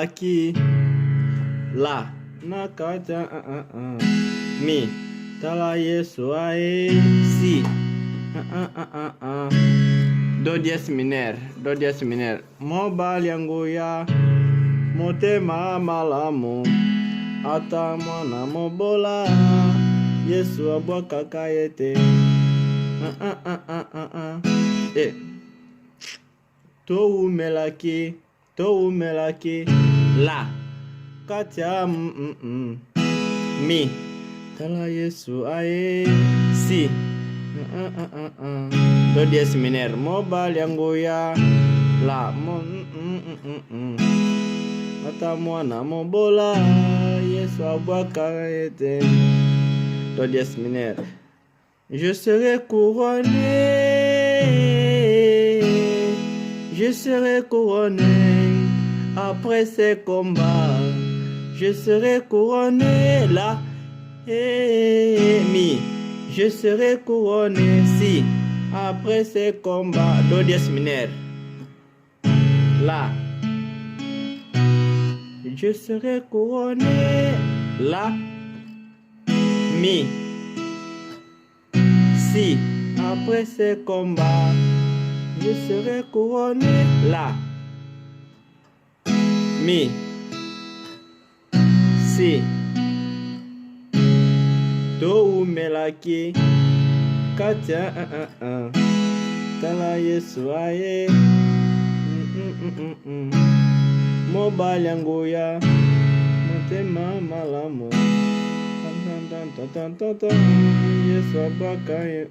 melaki la nakata mi tala Yesu ae si do dièse mineur mobali yangu ya motema malamu ata mwana mobola Yesu abwakaka ye te towumelaki la katia mi tala Yesu ae si do dièse mineur mobali yangu ya la ata mwana mobola Yesu abwaka ye te do dièse mineur. Je serai couronné après ces combats. Je serai couronné là mi. Je serai couronné si après ces combats. Do dièse mineur là. Je serai couronné là mi. Si après ces combats je serai couronné là mi. Si towumelaki katia tala Yesu aye mobali yangu ya motema malamu Yesu abwaka ye